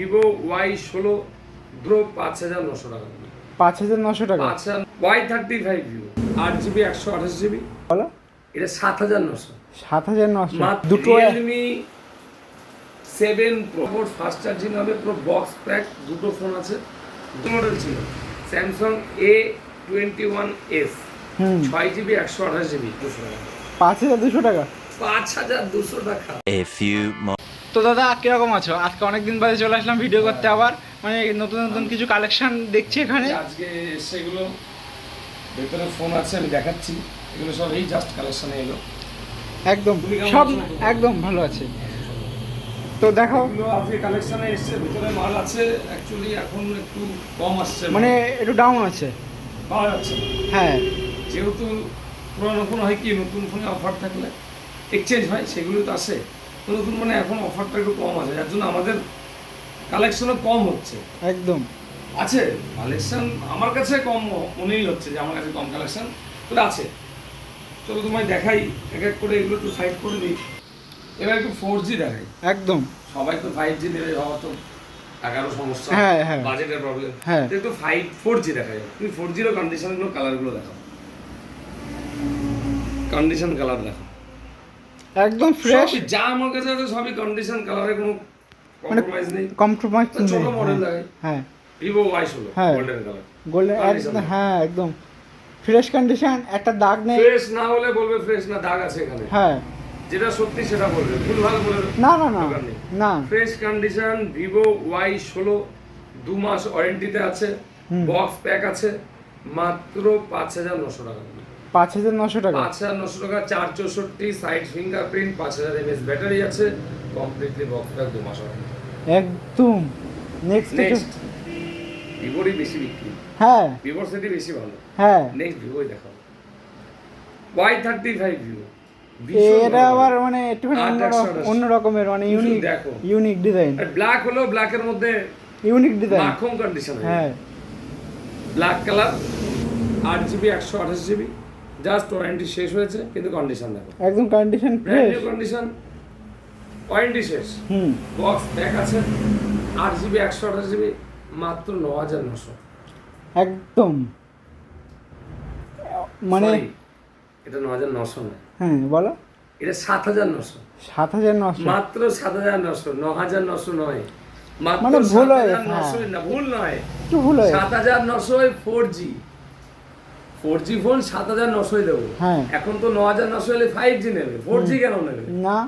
Vivo Y16 Pro 5,900 টাকা। 5,900 টাকা। আচ্ছা, Y35 ভিভো 8GB 128GB বলো, এটা 7,900। 7,900 মাত্র দুটো। Realme 7 Pro ফাস্ট চার্জিং হবে, পুরো বক্স প্যাক, দুটো ফোন আছে, দুটো মডেল ছিল। স্যামসাং A21s 6GB 128GB 200 টাকা। 5,200 টাকা। 5,200 টাকা। তো দাদা কিরকম আছো? আজকে অনেকদিন বাদে চলে আসলাম ভিডিও করতে, আবার মানে নতুন নতুন কিছু কালেকশন দেখছি এখানে। আজকে সেগুলো ভেতরে ফোন আছে, আমি দেখাচ্ছি। এগুলো সব এই জাস্ট কালেকশনে এলো। একদম সব একদম ভালো আছে। তো দেখো, এগুলো আজকে কালেকশনে এসেছে, ভিতরে মাল আছে। অ্যাকচুয়ালি এখন একটু কম আসছে, মানে একটু ডাউন আছে। পাওয়া যাচ্ছে না। হ্যাঁ, যেহেতু পুরোনো ফোন হয় কি, নতুন ফোনে অফার থাকলে এক্সচেঞ্জ হয়, সেগুলো তো আসে। তো নতুন মানে এখন অফারটা একটু কম আছে, যার জন্য আমাদের কালেকশনও কম হচ্ছে। একদম আছে কালেকশন আমার কাছে কম মনেই হচ্ছে যে আমার কাছে কম কালেকশন তো আছে। চলো তোমায় দেখাই এক এক করে, এগুলো একটু সাইড করে দিই। এবার একটু 4G দেখাই। একদম। সবাই তো 5G নেবে, হওয়া তো টাকারও সমস্যা, হ্যাঁ, হ্যাঁ। বাজেটের প্রবলেম। হ্যাঁ। একটু 4G দেখাই। তুমি 4Gর কন্ডিশনগুলো, কালারগুলো দেখাও। কন্ডিশন কালার দেখো, একদম ফ্রেশ, সবই যা আমার কাছে আছে সবই কন্ডিশন কালারে, কোনো কম্প্রোমাইজ নেই। কম্প্রোমাইজ ছোট নেই। মডেল দেখাই, হ্যাঁ, ভিভো Y16 হ্যাঁ। গোল্ডেন কালার, গোল্ডেন একদম। হ্যাঁ, একদম ফ্রেশ কন্ডিশন, একটা দাগ নেই। ফ্রেশ না হলে বলবে ফ্রেশ না, দাগ আছে এখানে। হ্যাঁ, যেটা সত্যি সেটা বলবে, ভুলভাল বলে না না না না। ফ্রেশ কন্ডিশন ভিভো Y16 2 মাস ওয়ারেন্টিতে আছে, বক্স প্যাক আছে, মাত্র 5,900 টাকা। 5,900 টাকা। 5,900 টাকা, 464 সাইড ফিঙ্গারপ্রিন্ট, 5,000 mAh ব্যাটারি আছে, কমপ্লিটলি বক্স প্যাক, 2 মাস ওয়ারেন্টি। একদম নেক্সট। ভিভোরই বেশি বিক্রি, হ্যাঁ ভিভোর সেটি বেশি ভালো। হ্যাঁ, নেক্সট ভিভোই দেখাবো, Y35 ভিভো। এটা আবার মানে একটুখানি অন্য রকমের, মানে ইউনিক, দেখো ইউনিক ডিজাইন। ব্ল্যাক হলো, ব্ল্যাকের মধ্যে ইউনিক ডিজাইন, মাখন কন্ডিশন। হ্যাঁ, black colour, 8GB 128GB, just warranty শেষ হয়েছে, কিন্তু কন্ডিশন দেখো একদম condition brand fresh. New condition, warranty শেষ, হুম, বক্স ব্যাক আছে, 8GB 128GB, মাত্র 9,900। একদম মানে Sorry, এটা 9,900 নয়, হ্যাঁ বলো, এটা 7,900। 7,900 মাত্র 7,900, 9,900 নয়, মাত্র মানে ভুল হয়, 7,900 না, ভুল নয়, একটু ভুল হয়। 7,900 4G। 4G ফোন 7,900 দেবো। হ্যাঁ। এখন তো 9,900 হলে 5G নেবে, 4G কেন নেবে? না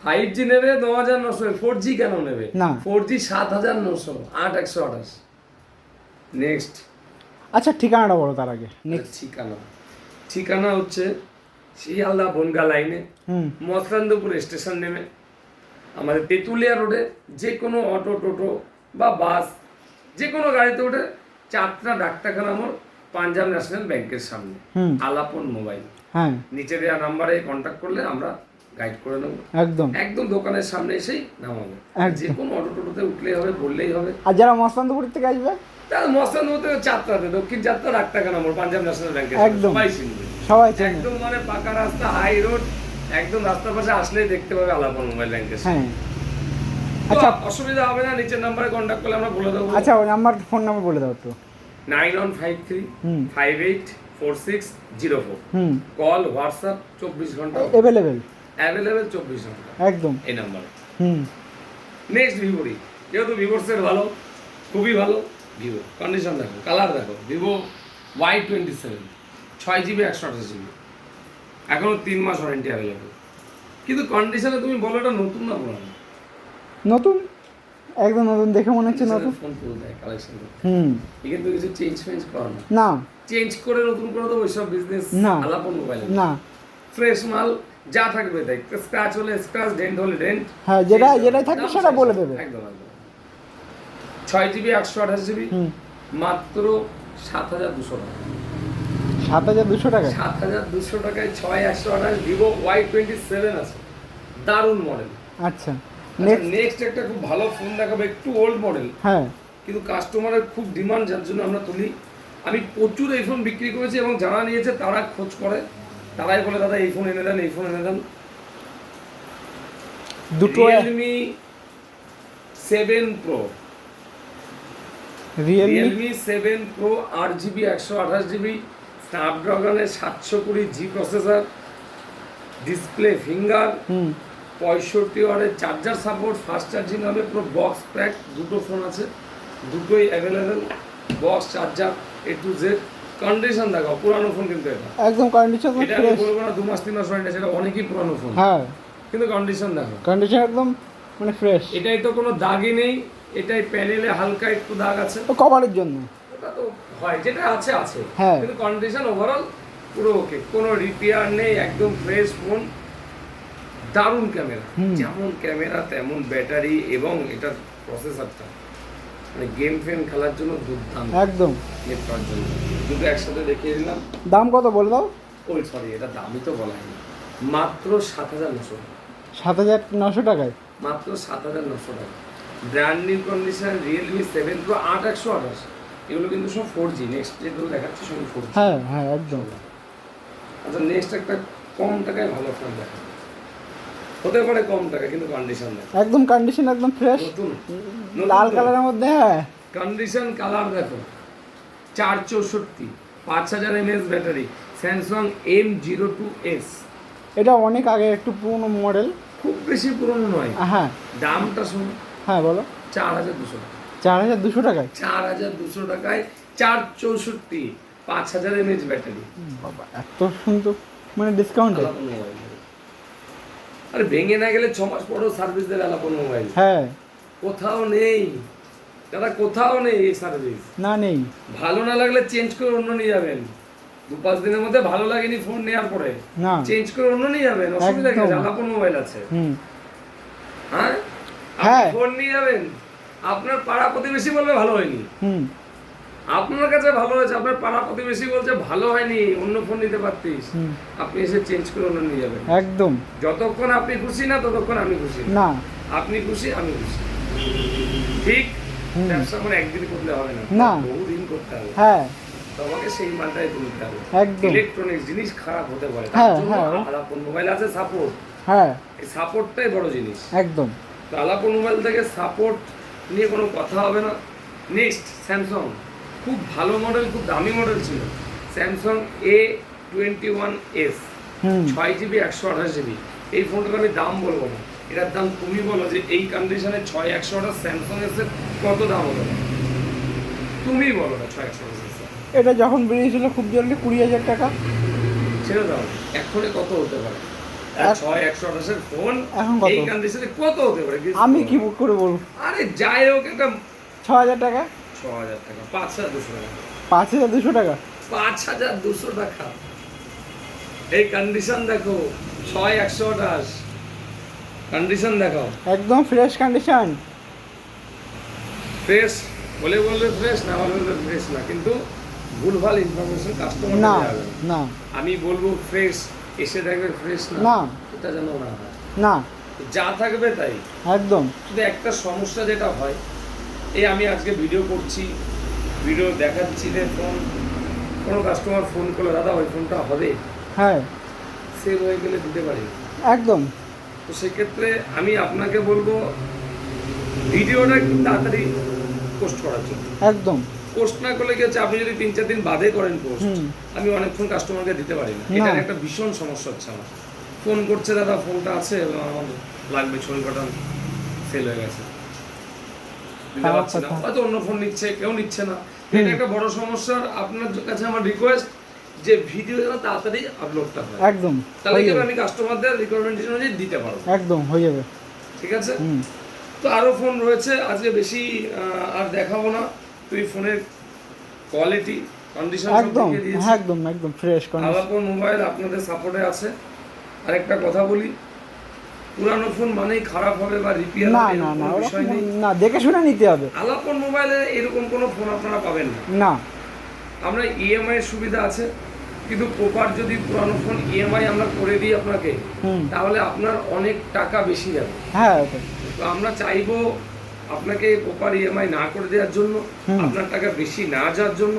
5G নেবে 9,900, 4G কেন নেবে? না। 4G 7,900, 8,128। নেক্সট, আচ্ছা ঠিকানাটা বলো তার আগে। নেক্সট ঠিকানা হচ্ছে শিয়ালদা বনগা লাইনে, মসলান্দপুর স্টেশন নেমে আমাদের তেঁতুলিয়া রোডে যে কোনো অটো, টোটো বা বাস, যে কোনো গাড়িতে উঠে চারটা ডাক্তারখানা মোড়, পাঞ্জাব ন্যাশনাল ব্যাংকের সামনে, আলাপন মোবাইল, হ্যাঁ নিচে দেওয়া নাম্বারে কন্ট্যাক্ট করলে আমরা গাইড করে নেবো। একদম একদম দোকানের সামনে এসেই নামাবে, যে কোনো অটো টোটোতে উঠলেই হবে, বললেই হবে। আর যারা মস্তানপুর থেকে আসবে, তাহলে মস্তানপুর থেকে চারটাতে, দক্ষিণ চারটা ডাক্তারখানা মোড়, পাঞ্জাব ন্যাশনাল ব্যাংকের একদম। সবাই চিনবে, সবাই চেনে। একদম মানে পাকা রাস্তা, হাই রোড, একদম রাস্তার পাশে আসলেই দেখতে পাবে আলাপন মোবাইল ব্যাংকের। হ্যাঁ আচ্ছা, আচ্ছা অসুবিধা হবে না, নিচের নাম্বারে কন্ট্যাক্ট করলে আমরা বলে দেবো। আচ্ছা, ওই নাম্বার, ফোন নাম্বার বলে দাও তো। 9153 584604। কল, হোয়াটসঅ্যাপ 24 ঘন্টা অ্যাভেলেবেল 24 ঘন্টা, একদম এই নাম্বারে। হুম, নেক্সট ভিভোরই, যেহেতু ভিভোর সেট ভালো, খুবই ভালো। ভিভো কন্ডিশন দেখো, কালার দেখো, ভিভো Y27 6GB 128GB, এখনো 3 মাস ওয়ারেন্টি অ্যাভেলেবেল। কিন্তু কন্ডিশনে তুমি বলো এটা নতুন না পুরানো? নতুন, একদম নতুন, দেখে মনে হচ্ছে নতুন। ফোন পুরো দেয় কালেকশন, কিন্তু কিছু চেঞ্জ করা না, না চেঞ্জ করে নতুন করে দেবো, ওইসব বিজনেস না। আলাপন মোবাইল না, ফ্রেশ মাল যা থাকবে তাই, স্ক্র্যাচ হলে স্ক্র্যাচ, ডেন্ট হলে ডেন্ট, হ্যাঁ যেটাই থাকবে সেটা বলে দেবে। একদম একদম। 6GB 128GB, মাত্র 7,200 টাকা। 7,200 টাকা। 7,200 টাকায় 6,128 ভিভো Y27 আছে, দারুণ মডেল। আচ্ছা নেক্সট একটা খুব ভালো ফোন দেখাবো, একটু ওল্ড মডেল, হ্যাঁ, কিন্তু কাস্টমারের খুব ডিমান্ড, যার জন্য আমরা তুলি। আমি প্রচুর এই ফোন বিক্রি করেছি, এবং যারা নিয়েছে তারা খোঁজ করে, তারাই বলে দাদা এই ফোন এনে দেন, এই ফোন এনে দেন। দুটো Realme 7 Pro, Realme 7 Pro 8GB 128GB, স্ন্যাপড্রাগনের 720G processor, display finger, 65 ওয়াটের চার্জার সাপোর্ট, ফাস্ট চার্জিং হবে, পুরো বক্স প্যাক, দুটো ফোন আছে, দুটোই available, box charger A to Z। Condition দেখাও, পুরানো ফোন কিন্তু এটা, একদম কন্ডিশন এটা আমি বলবো না 2 মাস 3 মাস হয় না, সেটা অনেকই পুরানো ফোন, হ্যাঁ কিন্তু কন্ডিশন দেখো, কন্ডিশন একদম মানে ফ্রেশ। এটাই তো কোনো দাগই নেই, এটাই প্যানেলে হালকা একটু দাগ আছে, ও কভারের জন্য, ওটা তো হয়, যেটা আছে আছে, হ্যাঁ। কিন্তু কন্ডিশন ওভারঅল পুরো ওকে, কোনো রিপেয়ার নেই, একদম ফ্রেশ ফোন। দারুণ ক্যামেরা, যেমন ক্যামেরা তেমন ব্যাটারি, এবং এটার প্রসেসরটা মানে গেম ফেম খেলার জন্য দুর্দান্ত, একদম নেট করার জন্য। দুটো একসাথে দেখিয়ে দিলাম। দাম কত বলে দাও? ওই সরি, এটা দামই তো বলা হয়নি, মাত্র 7,900, 7,900 টাকায়, মাত্র 7,900 টাকা। Brand new condition Realme 7 Pro 8/128, এগুলো কিন্তু সব 4G, নেক্সট যেগুলো দেখাচ্ছি সব 4G। হ্যাঁ হ্যাঁ একদম। আচ্ছা, নেক্সট একটা কম টাকায় ভালো ফোন দেখা, হতে পারে কম টাকা, কিন্তু কন্ডিশন দেখো, একদম কন্ডিশন একদম ফ্রেশ, নতুন লাল কালারের মধ্যে, হ্যাঁ কন্ডিশন, কালার দেখো, 464, 5000 mAh ব্যাটারি, স্যামসাং M02s, এটা অনেক আগে একটু পুরনো মডেল, খুব বেশি পুরনো নয়। হ্যাঁ দামটা শোনো, হ্যাঁ বলো। 4,200, 4,200 টাকায়, 4,200 টাকায় 464, 5000 mAh ব্যাটারি। বাবা এত সুন্দর মানে ডিসকাউন্টে, আলাপন মোবাইল, আরে ভেঙে না গেলে 6 মাস পরেও সার্ভিস দেবে আলাপন মোবাইল, হ্যাঁ কোথাও নেই দাদা, কোথাও নেই এই সার্ভিস। না নেই, ভালো না লাগলে চেঞ্জ করে অন্য নিয়ে যাবেন, 2-5 দিনের মধ্যে ভালো লাগেনি ফোন নেওয়ার পরে না চেঞ্জ করে অন্য নিয়ে যাবেন, অসুবিধা কি আছে? একদম। আলাপন মোবাইল আছে, হ্যাঁ হ্যাঁ। ফোন নিয়ে যাবেন, আপনার পাড়া প্রতিবেশী বলবে ভালো হয়নি, আপনার কাছে ভালো হয়েছে, আপনার পাড়া প্রতিবেশী বলছে ভালো হয়নি, অন্য ফোন নিতে পারতিস, আপনি এসে চেঞ্জ করে অন্য নিয়ে যাবেন। একদম, যতক্ষণ আপনি খুশি না ততক্ষণ আমি খুশি না আপনি খুশি আমি খুশি, ঠিক? ব্যবসা মানে একদিন করলে হবে না, না। বহুদিন করতে হবে, হ্যাঁ তোমাকে সেই মালটাই তুলতে হবে। একদম, ইলেকট্রনিক্স জিনিস খারাপ হতে পারে, হ্যাঁ, তার জন্য হ্যাঁ। আলাপন মোবাইল আছে সাপোর্ট, হ্যাঁ এই সাপোর্টটাই বড় জিনিস। একদম, তো আলাপন মোবাইল থেকে সাপোর্ট নিয়ে কোনো কথা হবে না। নেক্সট স্যামসাং, খুব ভালো মডেল, খুব দামি মডেল ছিল স্যামসাং A21s, 6GB 128GB। এই ফোনটার আমি দাম বলবো না, এটার দাম তুমি বলো যে এই কন্ডিশনে 6/128 স্যামসাং এর কত দাম হলো, তুমি বলো না 6/128 এটা যখন বেরিয়েছিল খুব জলদি 20,000 টাকা, ছেড়ে দাও, এখনই কত হতে পারে? 6/128 ফোন এখন কত? এই কন্ডিশনে কত হতে পারে? আমি কি করে বলবো? আরে যাই হোক, একটা 6,000 টাকা, 6,000 টাকা, 5,200 টাকা, 5,200 টাকা, 5,200 টাকা। এই কন্ডিশন দেখো, 6/128 কন্ডিশন দেখাও, একদম ফ্রেশ কন্ডিশন, ফ্রেশ বলে বললে ফ্রেশ, না বললে ফ্রেশ না, কিন্তু ভুলভাল ইনফরমেশন কাস্টমার না যাবে না আমি বলবো ফ্রেশ, এসে দেখবে ফ্রেশ না। না, এটা যেন না হয়, না যা থাকবে তাই। একদম, শুধু একটা সমস্যা যেটা হয়, এই আমি আজকে ভিডিও করছি, ভিডিও দেখাচ্ছি যে ফোন, কোনো কাস্টমার ফোন করলে দাদা ওই ফোনটা হবে, হ্যাঁ সেল হয়ে গেলে দিতে পারি, একদম, তো সেক্ষেত্রে আমি আপনাকে বলবো ভিডিওটা একটু তাড়াতাড়ি পোস্ট করার জন্য। একদম, পোস্ট না করলে কি হচ্ছে, আপনি যদি 3-4 দিন বাদে করেন পোস্ট, হুম। আমি অনেক ফোন কাস্টমারকে দিতে পারি না, না। এটা একটা ভীষণ সমস্যা হচ্ছে আমার। ফোন করছে দাদা ফোনটা আছে আমার লাগবে, ছবি পাঠান, সেল হয়ে গেছে, দিতে খারাপ পারছি না, কথা। হয়তো অন্য ফোন নিচ্ছে, কেউ নিচ্ছে না, এটা একটা বড় সমস্যা। আপনার কাছে আমার রিকোয়েস্ট যে ভিডিও যেন তাড়াতাড়ি আপলোডটা হয়, একদম তাহলে হয়ে কি যাবে, আমি কাস্টমারদের রিকোয়ারমেন্ট অনুযায়ী দিতে পারবো, একদম হয়ে যাবে, ঠিক আছে? হুম। তো আরও ফোন রয়েছে, আজকে বেশি আর দেখাবো না, তুই ফোনের কোয়ালিটি কন্ডিশন একদম, হ্যাঁ একদম একদম ফ্রেশ কন্ডিশন, আলাপন মোবাইল আপনাদের সাপোর্টে আছে। আর একটা কথা বলি, পুরানো ফোন মানেই খারাপ হবে বা রিপেয়ার না হবে না এরকম না, কোনো ওরকম বিষয় নেই। না, দেখে শুনে নিতে হবে, আলাপন মোবাইলে এরকম কোনো ফোন আপনারা পাবেন না। না আমরা ইএমআই এর সুবিধা আছে, কিন্তু প্রপার যদি পুরানো ফোন ইএমআই আমরা করে দিই আপনাকে, হুম। তাহলে আপনার অনেক টাকা বেশি যাবে। হ্যাঁ ওটাই। তো আমরা চাইবো আপনাকে প্রপার ইএমআই না করে দেওয়ার জন্য, আপনার টাকা বেশি না যাওয়ার জন্য।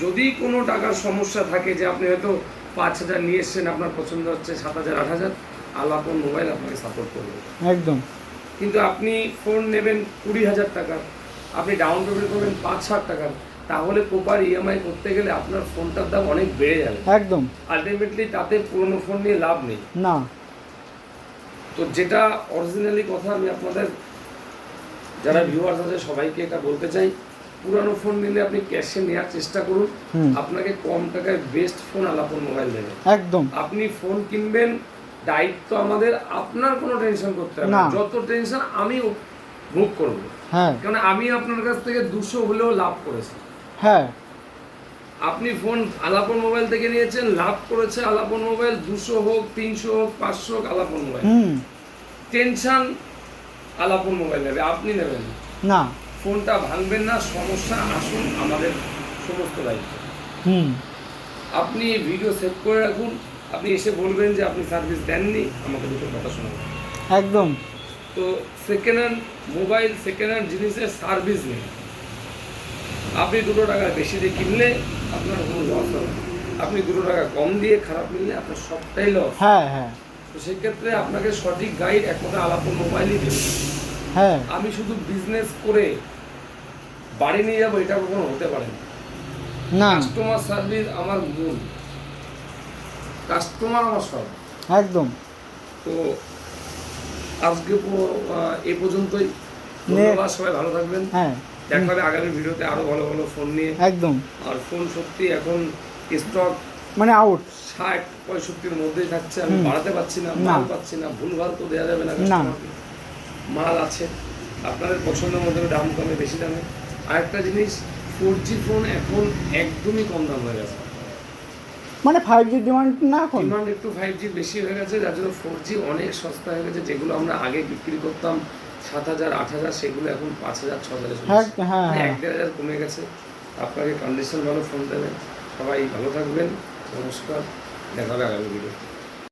যদি কোনো টাকার সমস্যা থাকে, যে আপনি হয়তো 5,000 নিয়ে এসছেন, আপনার পছন্দ হচ্ছে 7,000 8,000, আলাপন মোবাইল আপনাকে সাপোর্ট করবে। একদম কিন্তু আপনি ফোন নেবেন 20,000 টাকা, আপনি ডাউন পেমেন্ট করবেন 5-7 টাকা, তাহলে প্রপার ইএমআই করতে গেলে আপনার ফোনটার দাম অনেক বেড়ে যাবে। একদম। আলটিমেটলি তাতে পুরনো ফোন নিয়ে লাভ নেই। না। তো যেটা অরিজিনালি কথা আমি আপনাদের যারা ভিউয়ার্স আছে সবাইকে এটা বলতে চাই, পুরানো ফোন নিলে আপনি ক্যাশে নেওয়ার চেষ্টা করুন। আপনাকে কম টাকায় বেস্ট ফোন আলাপন মোবাইল দেবে। একদম। আপনি ফোন কিনবেন, দায়িত্ব আমাদের, আপনার কোনো টেনশন করতে হবে না। যত টেনশন আমি ভোগ করব, হ্যাঁ, কারণ আমি আপনার কাছ থেকে 200 হলেও লাভ করেছি। হ্যাঁ, আপনি ফোন আলাপন মোবাইল থেকে নিয়েছেন, লাভ করেছে আলাপন মোবাইল, 200 হোক, 300 হোক, 500 হোক, আলাপন মোবাইল। টেনশন আলাপন মোবাইল নেবে, আপনি নেবেন না। ফোনটা ভাঙবেন না, সমস্যা আসুন আমাদের সমস্ত দায়িত্ব। আপনি ভিডিও সেভ করে রাখুন, আপনি এসে বলবেন যে আপনি সার্ভিস দেননি, আমাকে দুটো কথা শোনাবেন। একদম। তো second hand mobile, second hand জিনিসের সার্ভিস নেই। আপনি 2 টাকা বেশি দিয়ে কিনলে আপনার কোনো লস হবে না, আপনি 2 টাকা কম দিয়ে খারাপ নিলে আপনার সবটাই লস। হ্যাঁ, হ্যাঁ, তো সেক্ষেত্রে আপনাকে সঠিক গাইড একমাত্র আলাপন মোবাইলই দেবে। হ্যাঁ, আমি শুধু বিজনেস করে বাড়ি নিয়ে যাবো, এটা কখনো হতে পারে না। না। কাস্টমার সার্ভিস আমার মূল, কাস্টমার আমার সব। একদম। তো আজকে এ পর্যন্তই। ধন্যবাদ, সবাই ভালো থাকবেন। হ্যাঁ, দেখা হবে আগামী ভিডিওতে আরো ভালো ভালো ফোন নিয়ে। একদম। আর ফোন সত্যি এখন স্টক মানে আউট 60-65-র মধ্যেই থাকছে, আমি বাড়াতে পারছি না, মাল পাচ্ছি না, ভুলভাল তো দেওয়া যাবে না কাস্টমারকে। মাল আছে, আপনাদের পছন্দের মধ্যে দাম কমে, বেশি দামে। আরেকটা জিনিস, 4G ফোন এখন একদমই কম দাম হয়ে গেছে। মানে 5G ডিমান্ড না এখন, ডিমান্ড একটু 5G বেশি হয়ে গেছে, যার জন্য 4G অনেক সস্তা হয়ে গেছে। যেগুলো আমরা আগে বিক্রি করতাম 7,000-8,000, সেগুলো এখন 5,000-6,000 হ্যাঁ, হ্যাঁ, হ্যাঁ। 1,000-1,500 কমে গেছে। আপনাকে কন্ডিশন ভালো ফোন দেবেন। সবাই ভালো থাকবেন, নমস্কার, দেখা হবে আগামী ভিডিও।